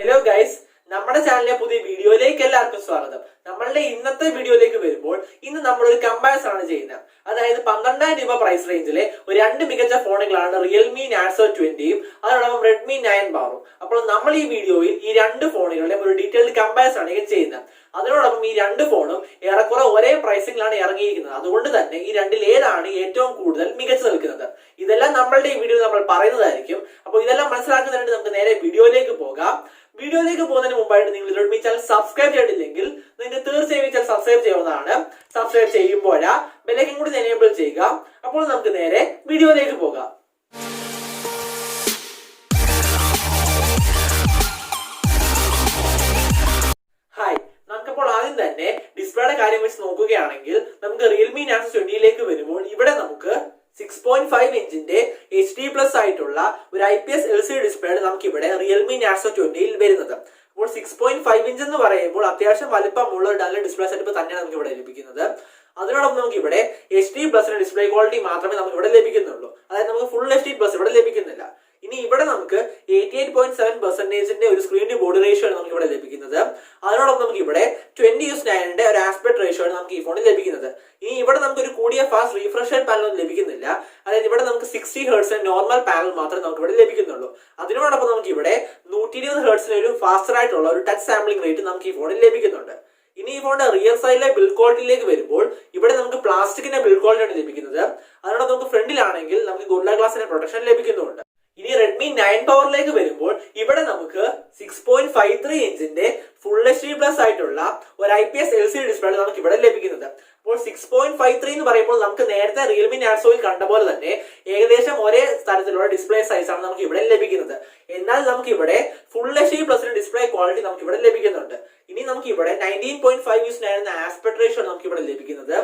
Hello guys, നമ്മുടെ ചാനലിലെ പുതിയ വീഡിയോയിലേക്ക് എല്ലാവർക്കും സ്വാഗതം. നമ്മളുടെ ഇന്നത്തെ വീഡിയോയിലേക്ക് വരുമ്പോൾ ഇന്ന് നമ്മൾ ഒരു കമ്പാരിസൺ ആണ് ചെയ്യുന്നത്. അതായത് 12,000 രൂപ പ്രൈസ് റേഞ്ചിലെ ഒരു രണ്ട് മികച്ച ഫോണുകളാണ് റിയൽമി നാർസോ 20യും അതോടൊപ്പം റെഡ്മി 9 ബാറും. അപ്പോൾ നമ്മൾ ഈ വീഡിയോയിൽ ഈ രണ്ട് ഫോണുകളുടെ ഒരു ഡീറ്റെയിൽഡ് കമ്പാരിസൺ ആണ് ചെയ്യുന്നത്. അതിനോടൊപ്പം ഈ രണ്ട് ഫോണും ഏറെക്കുറെ ഒരേ പ്രൈസിംഗിലാണ് ഇറങ്ങിയിരിക്കുന്നത്. അതുകൊണ്ട് തന്നെ ഈ രണ്ടിൽ ഏതാണ് ഏറ്റവും കൂടുതൽ മികച്ചു നിൽക്കുന്നത്, ഇതെല്ലാം നമ്മളുടെ ഈ വീഡിയോയിൽ നമ്മൾ പറയുന്നതായിരിക്കും. അപ്പോൾ ഇതെല്ലാം മനസ്സിലാക്കുന്നതിനായിട്ട് നമുക്ക് നേരെ വീഡിയോയിലേക്ക് പോകാം. വീഡിയോയിലേക്ക് പോകുന്നതിന് മുമ്പായിട്ട് നിങ്ങൾ റെഡ്മി ചാനൽ സബ്സ്ക്രൈബ് ചെയ്തിട്ടില്ലെങ്കിൽ നിങ്ങൾക്ക് തീർച്ചയായും ചാനൽ സബ്സ്ക്രൈബ് ചെയ്യാവുന്നതാണ്. സബ്സ്ക്രൈബ് ചെയ്യുമ്പോഴാ ബെല്ലൈക്കൺ കൂടി എനേബിൾ ചെയ്യുക. അപ്പോൾ നമുക്ക് നേരെ വീഡിയോയിലേക്ക് പോകാം. ഹായ്, നമുക്കപ്പോൾ ആദ്യം തന്നെ ഡിസ്പ്ലേയുടെ കാര്യം വെച്ച് നോക്കുകയാണെങ്കിൽ നമുക്ക് റിയൽമി നാർസോ 20യിലേക്ക് വരുമ്പോൾ ഇവിടെ നമുക്ക് 6.5 ഇഞ്ചിന്റെ HD+ ആയിട്ടുള്ള ഒരു IPS LCD ഡിസ്പ്ലേ നമുക്ക് ഇവിടെ റിയൽമി നാർസോ 20യിൽ വരുന്നത്. അപ്പോൾ 6.5 ഇഞ്ച് എന്ന് പറയുമ്പോൾ അത്യാവശ്യം വലിപ്പമുള്ള ഒരു നല്ല ഡിസ്പ്ലേ സെറ്റപ്പ് തന്നെയാണ് നമുക്ക് ഇവിടെ ലഭിക്കുന്നത്. അതിനോടൊപ്പം നമുക്ക് ഇവിടെ HD+ ഡിസ്പ്ലേ ക്വാളിറ്റി മാത്രമേ നമുക്ക് ഇവിടെ ലഭിക്കുന്നുള്ളൂ. അതായത് നമുക്ക് ഫുൾ HD+ ഇവിടെ ലഭിക്കുന്നില്ല. ഇനി ഇവിടെ നമുക്ക് 88.7% ഒരു സ്ക്രീൻ ടു ബോഡി റേഷ്യോ ആണ് നമുക്ക് ഇവിടെ ലഭിക്കുന്നത്. അതിനോടൊപ്പം നമുക്ക് ഇവിടെ 20:9 ഒരു ആസ്പെക്ട് റേഷ്യോ ആണ് നമുക്ക് ഈ ഫോണിൽ ലഭിക്കുന്നത്. ഇനി ഇവിടെ നമുക്ക് ഒരു കൂടിയ ഫാസ്റ്റ് റീഫ്രഷ് പാനൽ ഒന്നും ലഭിക്കുന്നില്ല. അതായത് ഇവിടെ നമുക്ക് 60 ഹെർട്സ് നോർമൽ പാനൽ മാത്രമേ നമുക്ക് ഇവിടെ ലഭിക്കുന്നുള്ളൂ. അതിനോടൊപ്പം നമുക്ക് ഇവിടെ 120 ഹെർട്സിന് ഒരു ഫാസ്റ്റർ ആയിട്ടുള്ള ഒരു ടച്ച് സാമ്പിളിംഗ് റേറ്റ് നമുക്ക് ഈ ഫോണിൽ ലഭിക്കുന്നുണ്ട്. ഇനി ഈ ഫോണിന്റെ റിയർ സൈഡിലെ ബിൽഡ് ക്വാളിറ്റിയിലേക്ക് വരുമ്പോൾ ഇവിടെ നമുക്ക് പ്ലാസ്റ്റിക്കിന്റെ ബിൽഡ് ക്വാളിറ്റി ആണ് ലഭിക്കുന്നത്. അതിനോടൊപ്പം നമുക്ക് ഫ്രണ്ടിലാണെങ്കിൽ നമുക്ക് ഗോറില്ല ഗ്ലാസിന്റെ പ്രൊട്ടക്ഷൻ ലഭിക്കുന്നുണ്ട്. ഇനി റെഡ്മി 9 പവറിലേക്ക് വരുമ്പോൾ ഇവിടെ നമുക്ക് 6.53 ഇഞ്ചിന്റെ ഫുൾ HD+ ആയിട്ടുള്ള ഒരു IPS LCD ഡിസ്പ്ലേ നമുക്ക് ഇവിടെ ലഭിക്കുന്നത്. അപ്പോൾ 6.53 എന്ന് പറയുമ്പോൾ നമുക്ക് നേരത്തെ റിയൽമി നാർസോയിൽ കണ്ട പോലെ തന്നെ ഏകദേശം ഒരേ തരത്തിലുള്ള ഡിസ്പ്ലേ സൈസ് ആണ് നമുക്ക് ഇവിടെ ലഭിക്കുന്നത്. എന്നാൽ നമുക്ക് ഇവിടെ ഫുൾ HD+ ഡിസ്പ്ലേ ക്വാളിറ്റി നമുക്ക് ഇവിടെ ലഭിക്കുന്നുണ്ട്. ഇനി നമുക്ക് ഇവിടെ 19.5:9 എന്ന ആസ്പെക്ട് റേഷ്യോ നമുക്ക് ഇവിടെ ലഭിക്കുന്നത്.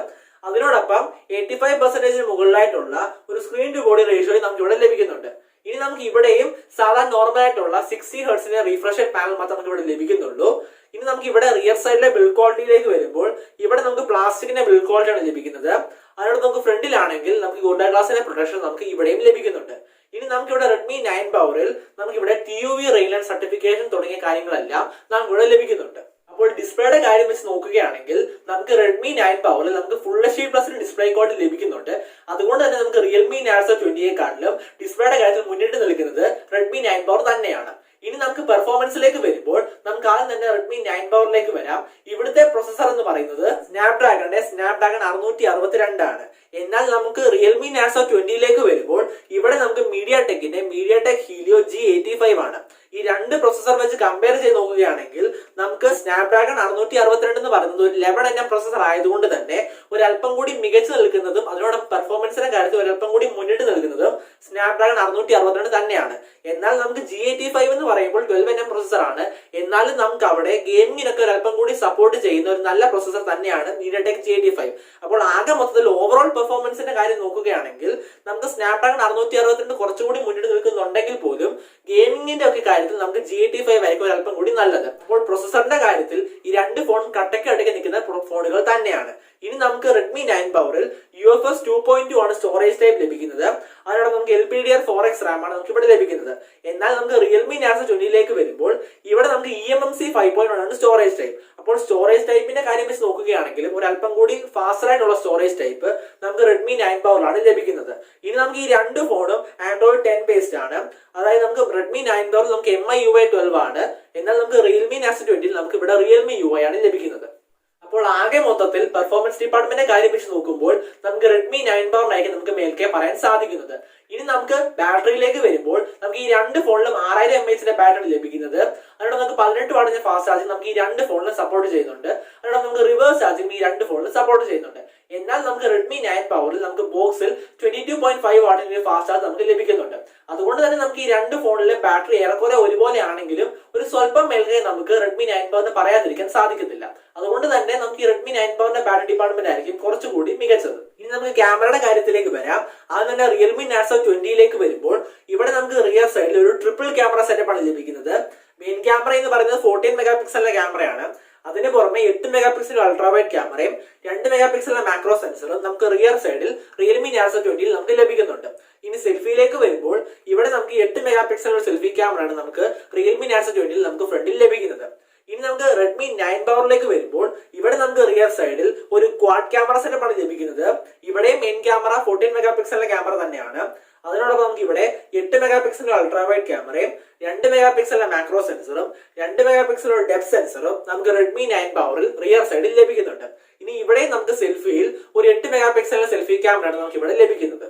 അതിനോടൊപ്പം 85% മുകളിലായിട്ടുള്ള ഒരു സ്ക്രീൻ ടു ബോഡി റേഷ്യോ നമുക്ക് ഇവിടെ ലഭിക്കുന്നുണ്ട്. ഇനി നമുക്ക് ഇവിടെയും സാധാരണ നോർമൽ ആയിട്ടുള്ള 60 ഹെർട്സിന്റെ റീഫ്രഷ് പാനൽ മാത്രമേ നമുക്ക് ഇവിടെ ലഭിക്കുന്നുള്ളൂ. ഇനി നമുക്ക് ഇവിടെ റിയർ സൈഡിലെ ബിൽഡ് ക്വാളിറ്റിയിലേക്ക് വരുമ്പോൾ ഇവിടെ നമുക്ക് പ്ലാസ്റ്റിക്കിന്റെ ബിൽഡ് ക്വാളിറ്റി ആണ് ലഭിക്കുന്നത്. അതിനോട് നമുക്ക് ഫ്രണ്ടിലാണെങ്കിൽ നമുക്ക് ഗോറില്ല ഗ്ലാസിന്റെ പ്രൊട്ടക്ഷൻ നമുക്ക് ഇവിടെയും ലഭിക്കുന്നുണ്ട്. ഇനി നമുക്ക് ഇവിടെ റെഡ്മി 9 പവറിൽ നമുക്ക് ഇവിടെ TUV റെയിൻലൈൻ സർട്ടിഫിക്കേഷൻ തുടങ്ങിയ കാര്യങ്ങളെല്ലാം നമുക്ക് ഇവിടെ ലഭിക്കുന്നുണ്ട്. അപ്പോൾ ഡിസ്പ്ലേയുടെ കാര്യം വെച്ച് നോക്കുകയാണെങ്കിൽ നമുക്ക് റെഡ്മി 9 പവറിൽ നമുക്ക് ഫുൾ HD+ ഡിസ്പ്ലേ ക്വാളിറ്റി ലഭിക്കുന്നുണ്ട്. അതുകൊണ്ട് തന്നെ നമുക്ക് റിയൽമി നാർസോ 20യെക്കാട്ടിലും ഡിസ്പ്ലേയുടെ കാര്യത്തിൽ മുന്നിട്ട് നിൽക്കുന്നത് റെഡ്മി 9 പവർ തന്നെയാണ്. ഇനി നമുക്ക് പെർഫോമൻസിലേക്ക് വരുമ്പോൾ നമുക്ക് ആദ്യം തന്നെ റെഡ്മി 9 പവറിലേക്ക് വരാം. ഇവിടുത്തെ പ്രൊസസർ എന്ന് പറയുന്നത് സ്നാപ്ഡ്രാഗൺ 662 ആണ്. എന്നാൽ നമുക്ക് റിയൽമി നാർസോ 20യിലേക്ക് വരുമ്പോൾ ഇവിടെ നമുക്ക് മീഡിയാടെക് ഹീലിയോ G85 ആണ്. ഈ രണ്ട് പ്രൊസസർ വെച്ച് കമ്പയർ ചെയ്ത് നോക്കുകയാണെങ്കിൽ നമുക്ക് സ്നാപ്ഡ്രാഗൺ 662 എന്ന് പറയുന്നത് ഒരു 11nm പ്രൊസസർ ആയതുകൊണ്ട് തന്നെ ഒരല്പം കൂടി മികച്ചു നിൽക്കുന്നതും അതിനോടൊപ്പം പെർഫോമൻസിന്റെ കാര്യത്തിൽ ഒരല്പം കൂടി മുന്നിട്ട് നിൽക്കുന്നതും സ്നാപ്ഡ്രാഗൺ 662 തന്നെയാണ്. എന്നാൽ നമുക്ക് G85 എന്ന് പറയുമ്പോൾ 12nm പ്രൊസസർ ആണ്. എന്നാലും നമുക്ക് അവിടെ ഗെയിമിങ്ങിനൊക്കെ ഒരല്പം കൂടി സപ്പോർട്ട് ചെയ്യുന്ന ഒരു നല്ല പ്രൊസസർ തന്നെയാണ് മീഡിയാടെക് G85. അപ്പോൾ ആകെ മൊത്തത്തിൽ ഓവറോൾ പെർഫോമൻസിന്റെ കാര്യം നോക്കുകയാണെങ്കിൽ നമുക്ക് സ്നാപ്ഡ്രാഗൺ 662 കുറച്ചുകൂടി മുന്നിട്ട് നിൽക്കുന്നുണ്ടെങ്കിൽ പോലും ഗെയിമിങ്ങിന്റെ ഒക്കെ കാര്യത്തിൽ നമുക്ക് G85 ആയിരിക്കും ഒരല്പം കൂടി നല്ലത്. അപ്പോൾ പ്രൊസസറിന്റെ കാര്യത്തിൽ ഈ രണ്ട് ഫോൺ കട്ടയ്ക്ക് നിൽക്കുന്ന ഫോണുകൾ തന്നെയാണ്. ഇനി നമുക്ക് റെഡ്മി 9 പവറിൽ UFS 2.2 ആണ് സ്റ്റോറേജ് ടൈപ്പ് ലഭിക്കുന്നത്. അതിനോട് നമുക്ക് LPDDR4X RAM ആണ് നമുക്ക് ഇവിടെ ലഭിക്കുന്നത്. എന്നാൽ നമുക്ക് റിയൽമി നാർസോ 20യിലേക്ക് വരുമ്പോൾ ഇവിടെ നമുക്ക് eMMC 5.1 ആണ് സ്റ്റോറേജ് ടൈപ്പ്. അപ്പോൾ സ്റ്റോറേജ് ടൈപ്പിന്റെ കാര്യം വെച്ച് നോക്കുകയാണെങ്കിലും ഒരു അല്പം കൂടി ഫാസ്റ്റർ ആയിട്ടുള്ള സ്റ്റോറേജ് ടൈപ്പ് നമുക്ക് റെഡ്മി 9 പവറിലാണ് ലഭിക്കുന്നത്. ഇനി നമുക്ക് ഈ രണ്ട് ഫോണും Android 10 ബേസ്ഡ് ആണ്. അതായത് നമുക്ക് റെഡ്മി 9 പവറിൽ നമുക്ക് MIUI 12 ആണ്. എന്നാൽ നമുക്ക് റിയൽമി നാർസോ 20യിൽ നമുക്ക് ഇവിടെ റിയൽമി UI ആണ് ലഭിക്കുന്നത്. അപ്പോൾ ആകെ മൊത്തത്തിൽ പെർഫോമൻസ് ഡിപ്പാർട്ട്മെന്റിന്റെ കാര്യം വെച്ച് നോക്കുമ്പോൾ നമുക്ക് റെഡ്മി 9 പവറിനായിരിക്കും നമുക്ക് മേൽക്കേ പറയാൻ സാധിക്കുന്നത്. ഇനി നമുക്ക് ബാറ്ററിയിലേക്ക് വരുമ്പോൾ നമുക്ക് ഈ രണ്ട് ഫോണിലും 6000 mAh ബാറ്ററി ലഭിക്കുന്നത്. അതുകൊണ്ട് നമുക്ക് 18 വാട്ടിന്റെ ഫാസ്റ്റ് ചാർജിങ് നമുക്ക് ഈ രണ്ട് ഫോണിലും സപ്പോർട്ട് ചെയ്യുന്നുണ്ട്. അതുകൊണ്ട് നമുക്ക് റിവേഴ്സ് ചാർജിങ് ഈ രണ്ട് ഫോണിലും സപ്പോർട്ട് ചെയ്യുന്നുണ്ട്. എന്നാൽ നമുക്ക് റെഡ്മി 9 പവറിൽ നമുക്ക് ബോക്സിൽ 22.5 വാട്ടിന്റെ ഫാസ്റ്റ് ചാർജ് നമുക്ക് ലഭിക്കുന്നുണ്ട്. അതുകൊണ്ട് തന്നെ നമുക്ക് ഈ രണ്ട് ഫോണിലെ ബാറ്ററി ഏറെക്കുറെ ഒരുപോലെ ആണെങ്കിലും ഒരു സ്വല്പം മേൽക്കേ നമുക്ക് റെഡ്മി 9 പവറിന് പറയാതിരിക്കാൻ സാധിക്കത്തില്ല. അതുകൊണ്ട് തന്നെ നമുക്ക് ഈ റെഡ്മി 9 പവറിന്റെ ബാറ്ററി ഡിപ്പാർട്ട്മെന്റ് ആയിരിക്കും കുറച്ചുകൂടി മികച്ചത്. ഇനി നമുക്ക് ക്യാമറയുടെ കാര്യത്തിലേക്ക് വരാം. ആദ്യം തന്നെ റിയൽമി നാർസോ 20യിലേക്ക് വരുമ്പോൾ ഇവിടെ നമുക്ക് റിയർ സൈഡിൽ ഒരു ട്രിപ്പിൾ ക്യാമറ സെറ്റപ്പ് ആണ് ലഭിക്കുന്നത്. മെയിൻ ക്യാമറ എന്ന് പറയുന്നത് 14 മെഗാ പിക്സലിന്റെ ക്യാമറയാണ്. അതിന് പുറമെ 8 മെഗാ പിക്സൽ അൾട്രാവൈഡ് ക്യാമറയും 2 മെഗാ പിക്സലിന്റെ മാക്രോ സെൻസറും നമുക്ക് റിയർ സൈഡിൽ റിയൽമി നാർസോ 20 നമുക്ക് ലഭിക്കുന്നുണ്ട്. ഇനി സെൽഫിയിലേക്ക് വരുമ്പോൾ ഇവിടെ നമുക്ക് 8 മെഗാ പിക്സൽ സെൽഫി ക്യാമറയാണ് നമുക്ക് റിയൽമി നാർസോ 20 നമുക്ക് ഫ്രണ്ടിൽ ലഭിക്കുന്നത്. ഇനി നമുക്ക് റെഡ്മി 9 പവറിലേക്ക് വരുമ്പോൾ ഇവിടെ നമുക്ക് റിയർ സൈഡിൽ ഒരു ക്വാഡ് ക്യാമറ സെറ്റപ്പ് ആണ് ലഭിക്കുന്നത്. ഇവിടെ മെയിൻ ക്യാമറ 14 മെഗാ പിക്സലിന്റെ ക്യാമറ തന്നെയാണ്. അതിനോടൊപ്പം നമുക്ക് ഇവിടെ 8 മെഗാ പിക്സലിന്റെ അൾട്രാവൈഡ് ക്യാമറയും 2 മെഗാ പിക്സലിന്റെ മാക്രോ സെൻസറും 2 മെഗാ പിക്സലിന്റെ ഡെപ്ത് സെൻസറും നമുക്ക് റെഡ്മി 9 പവറിൽ റിയർ സൈഡിൽ ലഭിക്കുന്നുണ്ട്. ഇനി ഇവിടെ നമുക്ക് സെൽഫിയിൽ ഒരു 8 മെഗാ പിക്സലിന്റെ സെൽഫി ക്യാമറയാണ് നമുക്ക് ഇവിടെ ലഭിക്കുന്നത്.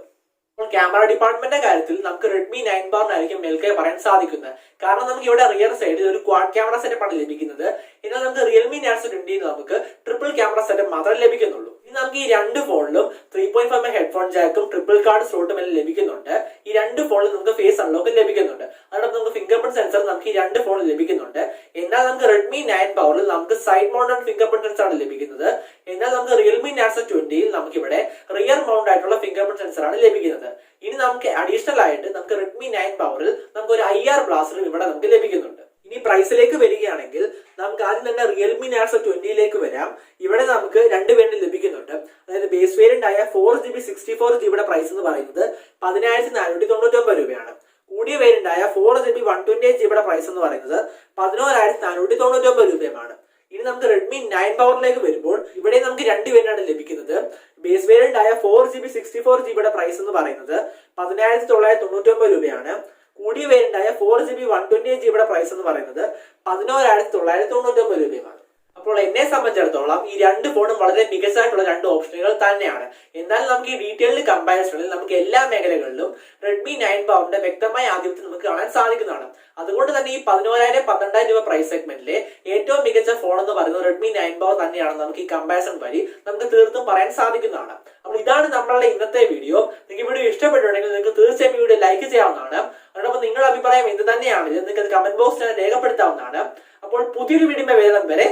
ക്യാമറ ഡിപ്പാർട്ട്മെന്റിന്റെ കാര്യത്തിൽ നമുക്ക് റെഡ്മി 9 പവറിനായിരിക്കും മേൽക്കൈ പറയാൻ സാധിക്കുന്നത്. കാരണം നമുക്ക് ഇവിടെ റിയർ സൈഡിൽ ഒരു ക്വാഡ് ക്യാമറ സെറ്റപ്പ് ആണ് ലഭിക്കുന്നത്. എന്നാൽ നമുക്ക് റിയൽമി നാർസോ 20 നമുക്ക് ട്രിപ്പിൾ ക്യാമറ സെറ്റപ്പ് മാത്രമേ ലഭിക്കുന്നുള്ളൂ. ഇനി നമുക്ക് ഈ രണ്ട് ഫോണിലും 3.5 ഹെഡ്ഫോൺ ജാക്കും ട്രിപ്പിൾ കാർഡ് സ്ലോട്ടും എല്ലാം ലഭിക്കുന്നുണ്ട്. ഈ രണ്ട് ഫോണിൽ നമുക്ക് ഫേസ് അൺലോക്ക് ലഭിക്കുന്നുണ്ട്. അതോടൊപ്പം നമുക്ക് ഫിംഗർ പ്രിന്റ് സെൻസർ നമുക്ക് ഈ രണ്ട് ഫോണിൽ ലഭിക്കുന്നുണ്ട്. എന്നാൽ നമുക്ക് റെഡ്മി 9 പവറിൽ നമുക്ക് side mounted finger print sensor ആണ് ലഭിക്കുന്നത്. എന്നാൽ നമുക്ക് റിയൽമി നാർസോ 20 നമുക്ക് ഇവിടെ റിയർ മൗണ്ട് ആയിട്ടുള്ള ഫിംഗർ പ്രിന്റ് സെൻസർ ആണ് ലഭിക്കുന്നത്. ഇനി നമുക്ക് അഡീഷണൽ ആയിട്ട് നമുക്ക് റെഡ്മി 9 പവറിൽ നമുക്ക് ഒരു IR ബ്ലാസ്റ്ററും ഇവിടെ നമുക്ക് ലഭിക്കുന്നുണ്ട്. ഇനി പ്രൈസിലേക്ക് വരികയാണെങ്കിൽ നമുക്ക് ആദ്യം തന്നെ റിയൽമി നാർസോ 20ലേക്ക് വരാം. ഇവിടെ നമുക്ക് രണ്ട് വേരിയന്റ് ലഭിക്കുന്നുണ്ട്. അതായത് ബേസ് വേരിയന്റ് ആയ 4GB 64GB പ്രൈസ് എന്ന് പറയുന്നത് 10,499 രൂപയാണ്. കൂടിയ വേരിയന്റ് ആയ 4GB 128GB പ്രൈസ് എന്ന് പറയുന്നത് 11,499 രൂപയുമാണ്. ഇനി നമുക്ക് റെഡ്മി 9 പവറിലേക്ക് വരുമ്പോൾ ഇവിടെ നമുക്ക് രണ്ട് വേരിയന്റാണ് ലഭിക്കുന്നത്. ബേസ് വേരിയന്റ് ആയ 4GB 64GB പ്രൈസ് എന്ന് പറയുന്നത് 10,999 രൂപയാണ്. കൂടിയ വേരിയന്റ് ആയ 4GB 128GB പ്രൈസ് എന്ന് പറയുന്നത് 11,999 രൂപയുമാണ്. അപ്പോൾ എന്നെ സംബന്ധിച്ചിടത്തോളം ഈ രണ്ട് ഫോണും വളരെ മികച്ചതായിട്ടുള്ള രണ്ട് ഓപ്ഷനുകൾ തന്നെയാണ്. എന്നാൽ നമുക്ക് ഈ ഡീറ്റെയിൽഡ് കമ്പാരിസണിൽ നമുക്ക് എല്ലാ മേഖലകളിലും റെഡ്മി 9 പവറിന്റെ വ്യക്തമായ ആധിപത്യം നമുക്ക് കാണാൻ സാധിക്കുന്നതാണ്. അതുകൊണ്ട് തന്നെ ഈ 11,000-12,000 രൂപ പ്രൈസ് സെഗ്മെന്റിലെ ഏറ്റവും മികച്ച ഫോൺ എന്ന് പറയുന്നത് റെഡ്മി 9 പവർ തന്നെയാണ്. നമുക്ക് ഈ കമ്പാരിസൺ വഴി നമുക്ക് തീർത്തും പറയാൻ സാധിക്കുന്നതാണ്. അപ്പോൾ ഇതാണ് നമ്മളുടെ ഇന്നത്തെ വീഡിയോ. നിങ്ങൾക്ക് വീഡിയോ ഇഷ്ടപ്പെട്ടിട്ടുണ്ടെങ്കിൽ നിങ്ങൾക്ക് തീർച്ചയായും വീഡിയോ ലൈക്ക് ചെയ്യാവുന്നതാണ്. അതോടൊപ്പം നിങ്ങളുടെ അഭിപ്രായം എന്ത് തന്നെയാണെങ്കിലും നിങ്ങൾക്ക് അത് കമന്റ് ബോക്സിൽ രേഖപ്പെടുത്താവുന്നതാണ്. അപ്പോൾ പുതിയൊരു വീഡിയോ വേദം വരെ